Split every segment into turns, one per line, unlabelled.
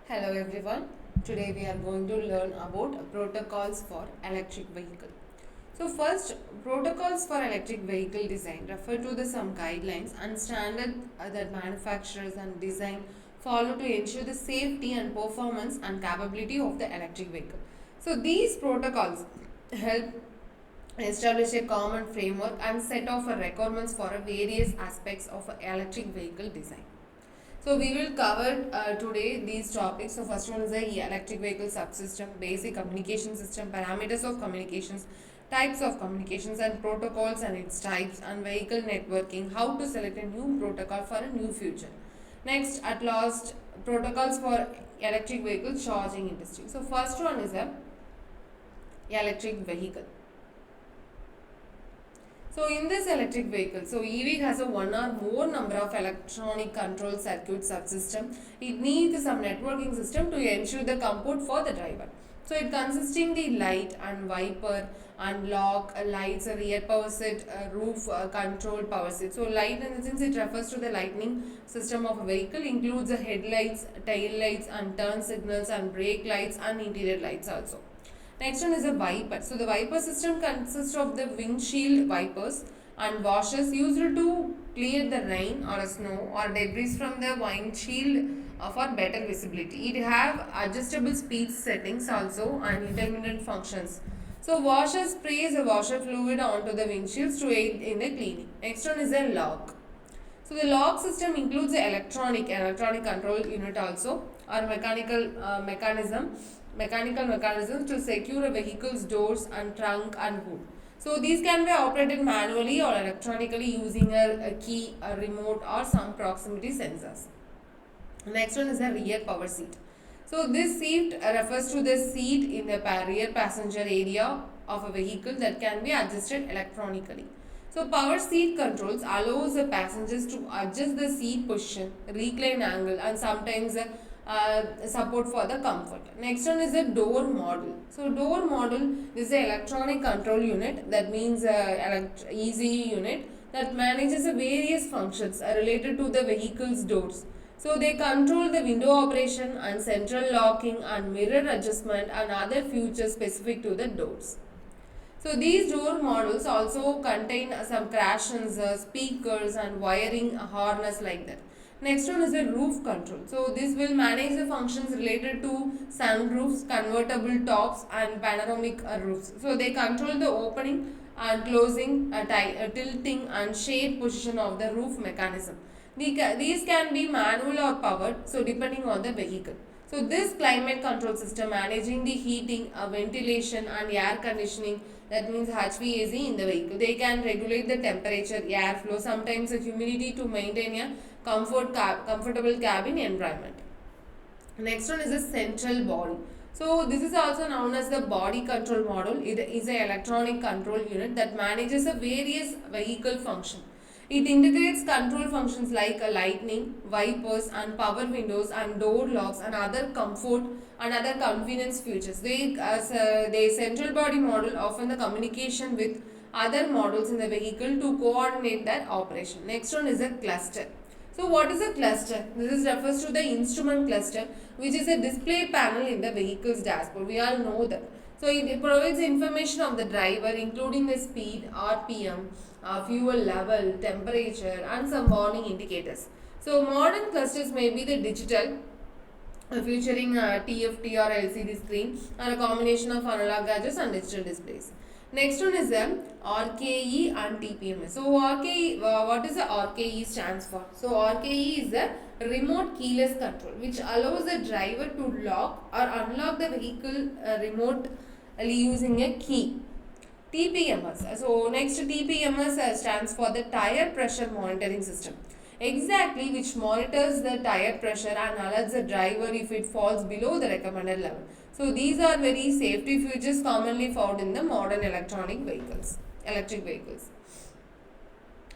Hello everyone. Today we are going to learn about protocols for electric vehicle. So first, protocols for electric vehicle design refer to the some guidelines and standards that manufacturers and design follow to ensure the safety and performance and capability of the electric vehicle. So these protocols help establish a common framework and set of requirements for various aspects of electric vehicle design. So we will cover today these topics. So first one is the electric vehicle subsystem, basic communication system, parameters of communications, types of communications and protocols and its types, and vehicle networking, how to select a new protocol for a new future. Next, at last, protocols for electric vehicle charging industry. So first one is a electric vehicle. So in this electric vehicle, so EV has a one or more number of electronic control circuit subsystem. It needs some networking system to ensure the comfort for the driver. So it consisting the light and wiper and lock, lights, rear power set, roof control power set. So light, and since it refers to the lighting system of a vehicle, includes the headlights, tail lights and turn signals and brake lights and interior lights also. Next one is a wiper. So the wiper system consists of the windshield wipers and washers used to clear the rain or snow or debris from the windshield for better visibility. It have adjustable speed settings also and intermittent functions. So washer sprays a washer fluid onto the windshields to aid in the cleaning. Next one is a lock. So the lock system includes the electronic control unit also, or mechanical mechanisms to secure a vehicle's doors and trunk and hood. So these can be operated manually or electronically using a key, a remote or some proximity sensors. Next one is the rear power seat. So this seat refers to the seat in the rear passenger area of a vehicle that can be adjusted electronically. So power seat controls allows the passengers to adjust the seat position, recline angle and sometimes support for the comfort. Next one is a door model. So door model is an electronic control unit, that means ECU unit that manages various functions related to the vehicle's doors. So they control the window operation and central locking and mirror adjustment and other features specific to the doors. So these door models also contain some crash sensors, speakers and wiring harness like that. Next one is the roof control. So this will manage the functions related to sunroofs, convertible tops and panoramic roofs. So they control the opening and closing, tilting and shade position of the roof mechanism. These can be manual or powered, so depending on the vehicle. So this climate control system managing the heating, ventilation and air conditioning, that means HVAC in the vehicle. They can regulate the temperature, airflow, sometimes the humidity to maintain a comfortable cabin environment. Next one is the central body. So this is also known as the body control model. It is an electronic control unit that manages a various vehicle function. It integrates control functions like lighting, wipers and power windows and door locks and other comfort and other convenience features. The central body model often the communication with other models in the vehicle to coordinate their operation. Next one is a cluster. So what is a cluster? This refers to the instrument cluster, which is a display panel in the vehicle's dashboard. We all know that. So it provides information of the driver including the speed, RPM, fuel level, temperature and some warning indicators. So modern clusters may be the digital, featuring TFT or LCD screen or a combination of analog gadgets and digital displays. Next one is RKE and TPMS. So RKE, what is the RKE stands for? So RKE is the remote keyless control, which allows the driver to lock or unlock the vehicle remotely using a key. TPMS. So next TPMS stands for the tire pressure monitoring system. Exactly, which monitors the tire pressure and alerts the driver if it falls below the recommended level. So these are very safety features commonly found in the modern electric vehicles.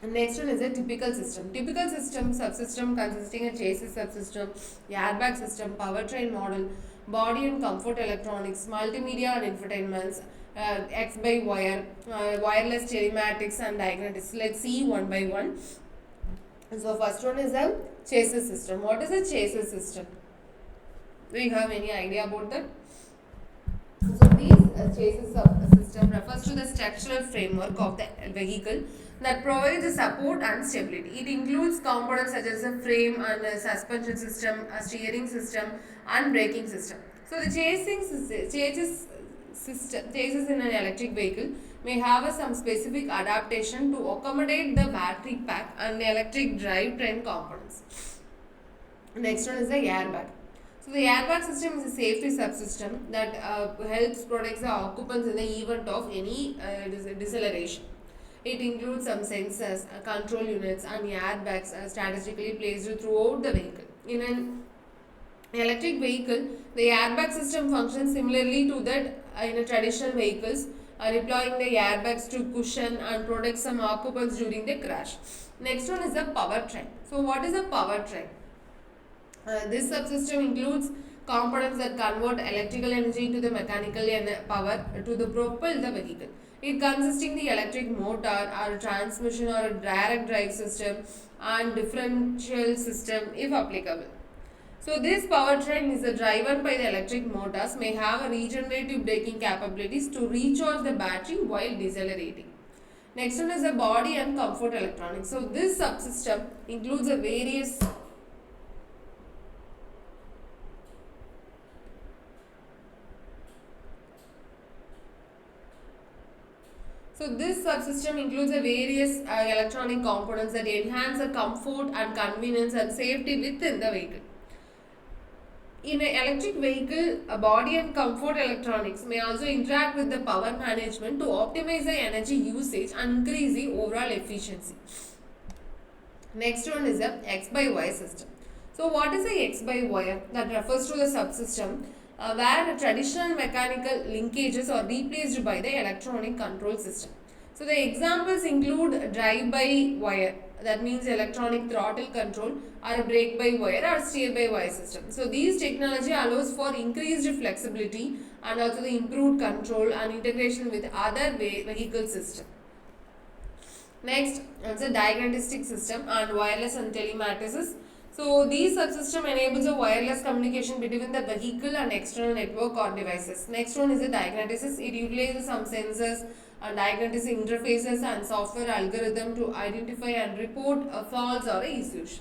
Next one is a typical system. Typical system subsystem consisting of chassis subsystem, airbag system, powertrain model, body and comfort electronics, multimedia and infotainments, X by wire, wireless telematics and diagnostics. Let's see one by one. So first one is a chassis system. What is a chassis system? Do you have any idea about that? So these chassis system refers to the structural framework of the vehicle that provides the support and stability. It includes components such as a frame and a suspension system, a steering system, and braking system. So the chassis in an electric vehicle may have some specific adaptation to accommodate the battery pack and the electric drivetrain components. Next one is the airbag. So the airbag system is a safety subsystem that helps protect the occupants in the event of any deceleration. It includes some sensors, control units, and airbags strategically placed throughout the vehicle. In an electric vehicle, the airbag system functions similarly to that in a traditional vehicles, deploying the airbags to cushion and protect some occupants during the crash. Next one is the powertrain. So what is a powertrain? This subsystem includes components that convert electrical energy to the mechanical power to propel the vehicle. It consisting the electric motor or transmission or a direct drive system and differential system if applicable. So this powertrain is driven by the electric motors may have a regenerative braking capabilities to recharge the battery while decelerating. Next one is the body and comfort electronics. So this subsystem includes a various So this subsystem includes a various electronic components that enhance the comfort and convenience and safety within the vehicle. In an electric vehicle, a body and comfort electronics may also interact with the power management to optimize the energy usage and increase the overall efficiency. Next one is the X by Y system. So what is a X by wire? That refers to the subsystem where traditional mechanical linkages are replaced by the electronic control system. So the examples include drive-by-wire, that means electronic throttle control, or a brake-by-wire or steer-by-wire system. So these technology allows for increased flexibility and also the improved control and integration with other vehicle system. Next is a diagnostic system and wireless and telematrices. So these subsystem enables a wireless communication between the vehicle and external network or devices. Next one is the diagnosis. It utilizes some sensors and diagnosis interfaces and software algorithm to identify and report a faults or issues.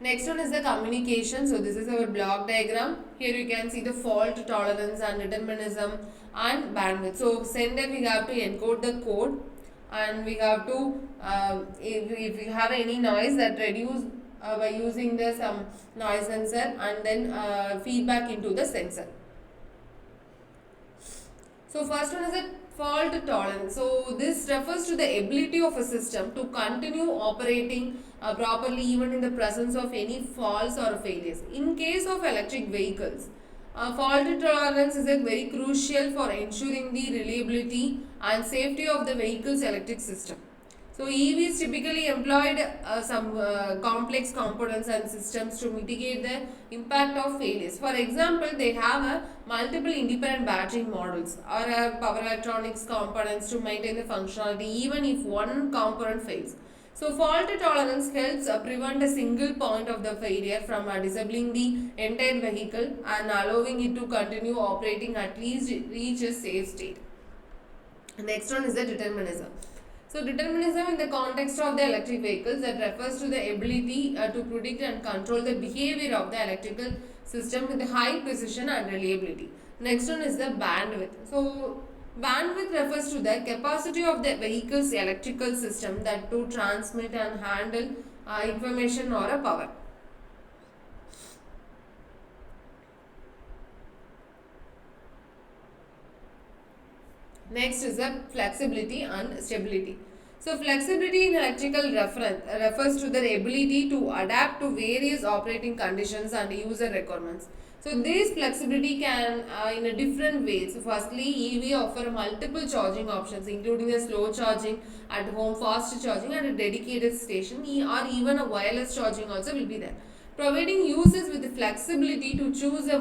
Next one is the communication. So this is our block diagram. Here you can see the fault tolerance and determinism and bandwidth. So sender we have to encode the code and we have to if we have any noise that reduce by using the some noise sensor and then feedback into the sensor. So first one is a fault tolerance. So this refers to the ability of a system to continue operating properly even in the presence of any faults or failures. In case of electric vehicles, fault tolerance is very crucial for ensuring the reliability and safety of the vehicle's electric system. So EVs typically employed some complex components and systems to mitigate the impact of failures. For example, they have multiple independent battery models or power electronics components to maintain the functionality even if one component fails. So fault tolerance helps prevent a single point of the failure from disabling the entire vehicle and allowing it to continue operating at least reach a safe state. Next one is the determinism. So determinism in the context of the electric vehicles that refers to the ability to predict and control the behavior of the electrical system with high precision and reliability. Next one is the bandwidth. So bandwidth refers to the capacity of the vehicle's electrical system that to transmit and handle information or a power. Next is the flexibility and stability. So flexibility in electrical refers to the ability to adapt to various operating conditions and user requirements. So this flexibility can in a different ways. So firstly, EV offer multiple charging options including a slow charging, at home fast charging and a dedicated station or even a wireless charging also will be there. Providing users with the flexibility to choose a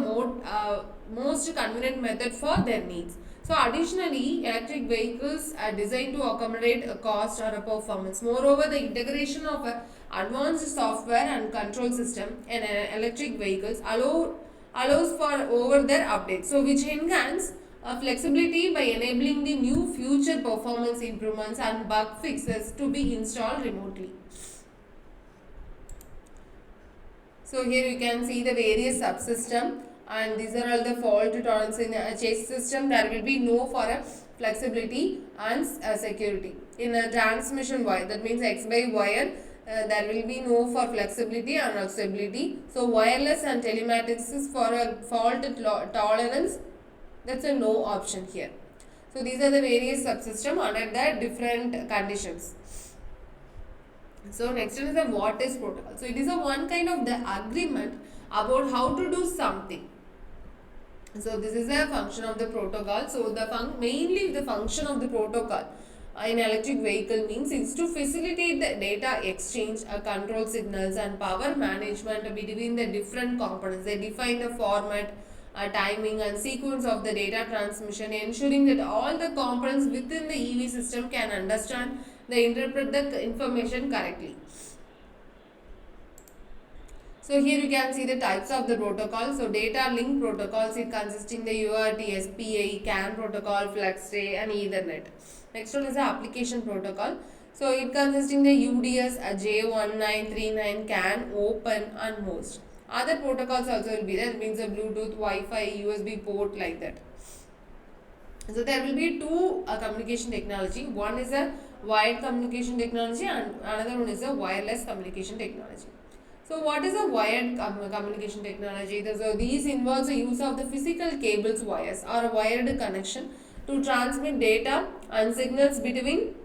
most convenient method for their needs. So additionally, electric vehicles are designed to accommodate a cost or a performance. Moreover, the integration of a advanced software and control system in electric vehicles allows for over-the-air updates, so which enhance flexibility by enabling the new future performance improvements and bug fixes to be installed remotely. So here you can see the various subsystem, and these are all the fault tolerance in a chassis system. There will be no for a flexibility and security. In a transmission wire, that means X by wire, there will be no for flexibility and stability. So wireless and telematics is for a fault tolerance. That's a no option here. So these are the various subsystem under the different conditions. So next one is the what is protocol. So it is a one kind of the agreement about how to do something. So this is a function of the protocol. So the mainly the function of the protocol in electric vehicle means is to facilitate the data exchange, control signals and power management between the different components. They define the format, timing and sequence of the data transmission, ensuring that all the components within the EV system can understand, they interpret the information correctly. So here you can see the types of the protocol. So data link protocols, it consisting the UART, SPI, CAN protocol, FlexRay and Ethernet. Next one is the application protocol. So it consisting the UDS, J1939, CAN, Open and most. Other protocols also will be there. It means the Bluetooth, Wi-Fi, USB port like that. So there will be two communication technology. One is a wired communication technology and another one is a wireless communication technology. So what is a wired communication technology? So these involves the use of the physical cables, wires or a wired connection to transmit data and signals between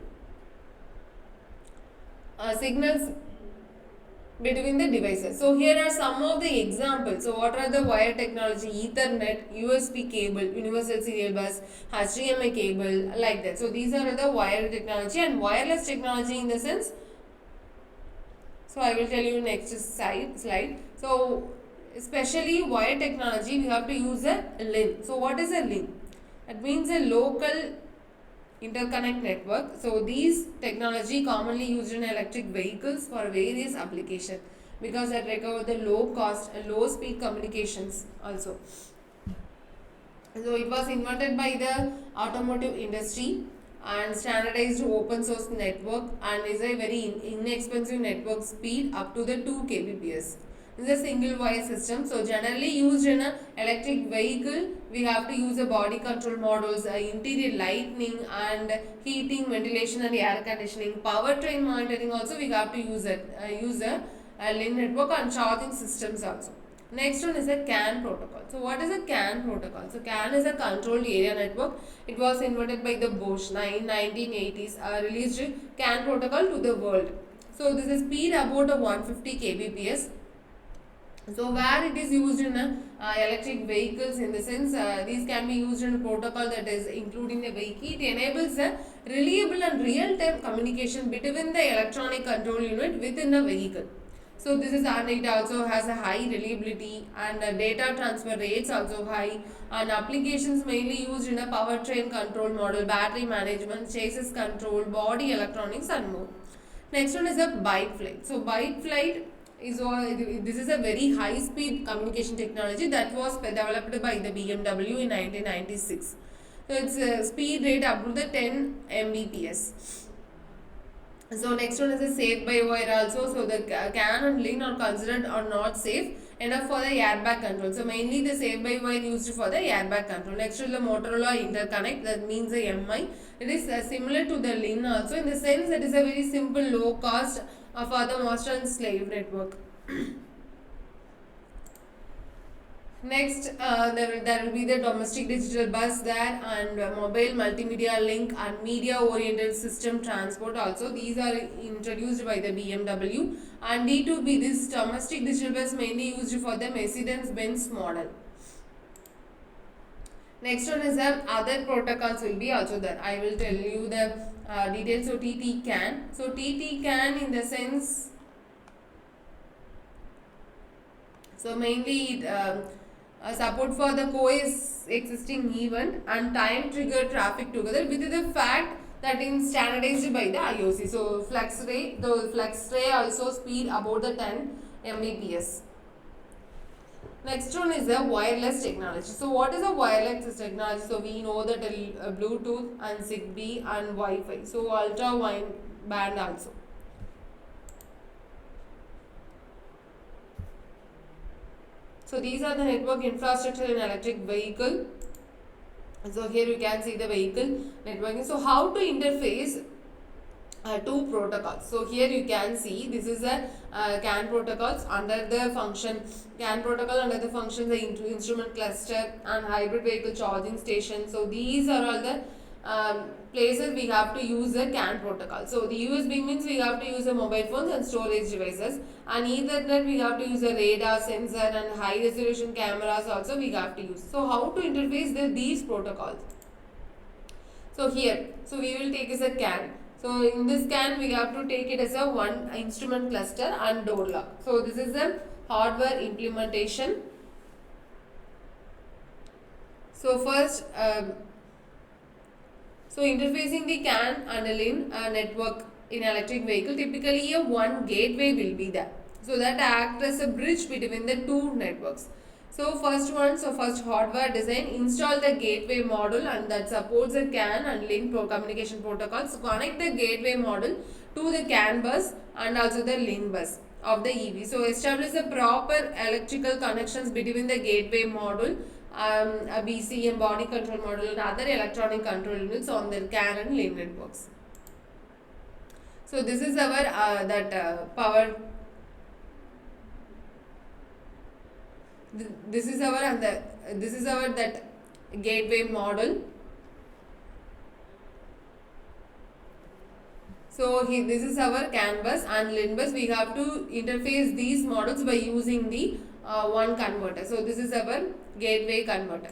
the devices. So here are some of the examples. So what are the wire technology? Ethernet, USB cable, universal serial bus, HDMI cable, like that. So these are the wire technology, and wireless technology in the sense. So I will tell you next slide. So especially wire technology, we have to use a LIN. So what is a LIN? That means a local interconnect network. So these technology commonly used in electric vehicles for various applications because that recover the low cost and low speed communications also. So it was invented by the automotive industry and standardized open source network and is a very inexpensive network speed up to the 2 kbps. This is a single wire system. So generally used in an electric vehicle, we have to use a body control modules, interior lighting and heating, ventilation and air conditioning, powertrain monitoring also we have to use a LIN network and charging systems also. Next one is a CAN protocol. So what is a CAN protocol? So CAN is a controlled area network. It was invented by the Bosch in 1980s, released CAN protocol to the world. So this is speed about a 150 kbps. So where it is used in electric vehicles, in the sense these can be used in a protocol that is including the vehicle. It enables a reliable and real-time communication between the electronic control unit within the vehicle. So this is, and it also has a high reliability and data transfer rates also high, and applications mainly used in a powertrain control model, battery management, chassis control, body electronics and more. Next one is a bike flight. So bike flight is this is a very high speed communication technology that was developed by the BMW in 1996. So its speed rate up to the 10 Mbps. So next one is a safe by wire also. So the CAN and LIN are considered or not safe enough for the airbag control. So mainly the safe by wire used for the airbag control. Next is the Motorola interconnect, that means the MI. It is similar to the LIN also in the sense that it is a very simple low cost for the master and slave network. Next, there will be the domestic digital bus there, and mobile multimedia link and media oriented system transport also. These are introduced by the BMW, and D2B, this domestic digital bus mainly used for the Mercedes-Benz model. Next one is the other protocols will be also there. I will tell you the details. So TT CAN. So TT CAN in the sense, so mainly support for the coexisting event and time triggered traffic together with the fact that is standardized by the IOC. So the flex ray also speed about the 10 Mbps. Next one is the wireless technology. So what is a wireless technology? So we know that Bluetooth and Zigbee and Wi-Fi. So ultra wide band also. So these are the network infrastructure in electric vehicle. So here you can see the vehicle networking. So how to interface two protocols. So here you can see this is a CAN protocols under the function CAN protocol under the function the instrument cluster and hybrid vehicle charging station. So these are all the places we have to use the CAN protocol. So the USB means we have to use the mobile phones and storage devices, and Ethernet we have to use a radar sensor and high resolution cameras also we have to use. So how to interface these protocols? So here, so we will take as a CAN. So in this CAN we have to take it as a one instrument cluster and door lock. So this is the hardware implementation. So first, so interfacing the CAN and a LIN network in electric vehicle, typically a one gateway will be there. So that acts as a bridge between the two networks. So first hardware design, install the gateway model and that supports the CAN and LIN communication protocols. So connect the gateway model to the CAN bus and also the LIN bus of the EV. So establish the proper electrical connections between the gateway model, a BCM body control model and other electronic control units on the CAN and LIN networks. So this is our power. This is our that gateway model. So this is our CAN bus and LIN bus. We have to interface these models by using the one converter. So this is our gateway converter.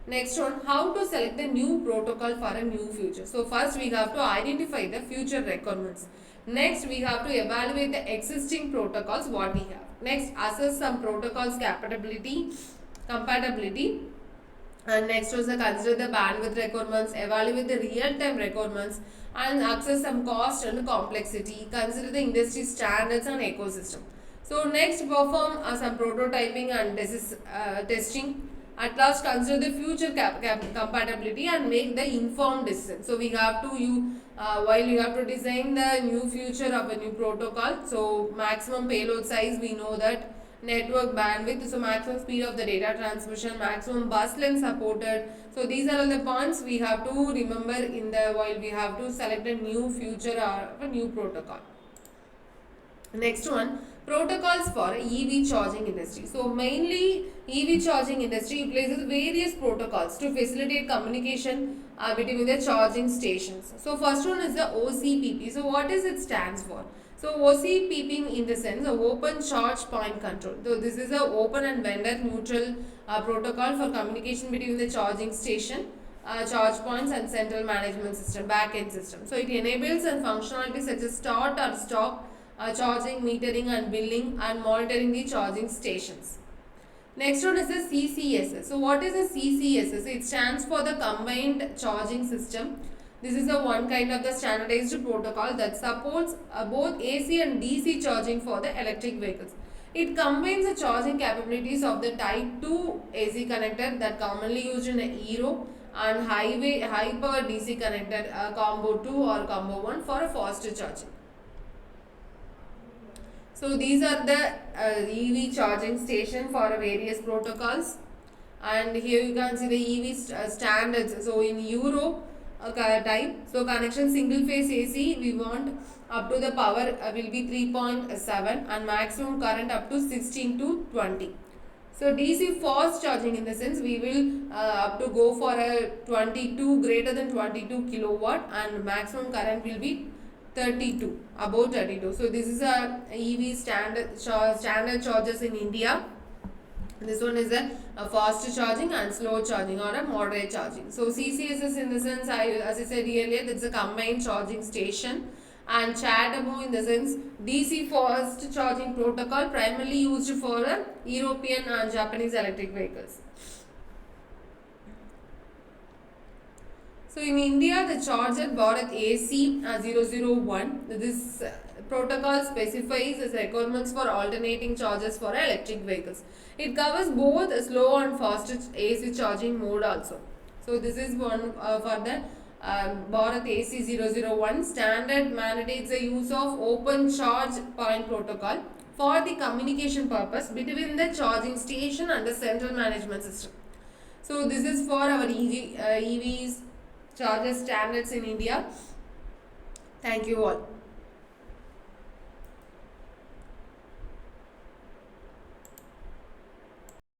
Next one, how to select the new protocol for a new future. So first we have to identify the future requirements. Next we have to evaluate the existing protocols what we have. Next, assess some protocols compatibility. And next was consider the bandwidth requirements, evaluate the real-time requirements and access some cost and complexity. Consider the industry standards and ecosystem. So next, perform some prototyping and testing. At last, consider the future compatibility and make the informed decision. So we have to while you have to design the new future of a new protocol. So maximum payload size, we know that network bandwidth, so maximum speed of the data transmission, maximum bus length supported. So these are all the points we have to remember in the while we have to select a new future or a new protocol. Next one, protocols for EV charging industry. So mainly EV charging industry utilizes various protocols to facilitate communication between the charging stations. So first one is the OCPP. So what is it stands for? So OCPP in the sense of open charge point control. So this is a open and vendor neutral protocol for communication between the charging station, charge points and central management system, back-end system. So it enables and functionalities such as start or stop charging, metering and billing and monitoring the charging stations. Next one is the CCSS. So what is the CCSS? It stands for the combined charging system. This is a one kind of the standardized protocol that supports both AC and DC charging for the electric vehicles. It combines the charging capabilities of the type 2 AC connector that commonly used in a Euro and high power DC connector combo 2 or combo 1 for a faster charging. So these are the EV charging station for various protocols, and here you can see the EV standards. So in Euro type, so connection single phase AC we want up to the power will be 3.7 and maximum current up to 16 to 20. So DC fast charging in the sense we will up to go for a 22 greater than 22 kilowatt and maximum current will be 32, about 32. So this is a EV standard chargers in India. This one is a fast charging and slow charging or a moderate charging. So CCSS in the sense as I said earlier, it's a combined charging station and CHAdeMO in the sense DC fast charging protocol primarily used for European and Japanese electric vehicles. So in India, the charger Bharat AC 001, this protocol specifies its requirements for alternating chargers for electric vehicles. It covers both slow and fast AC charging mode also. So this is one for the Bharat AC 001 standard mandates the use of open charge point protocol for the communication purpose between the charging station and the central management system. So this is for our EVs charger standards in India. Thank you all.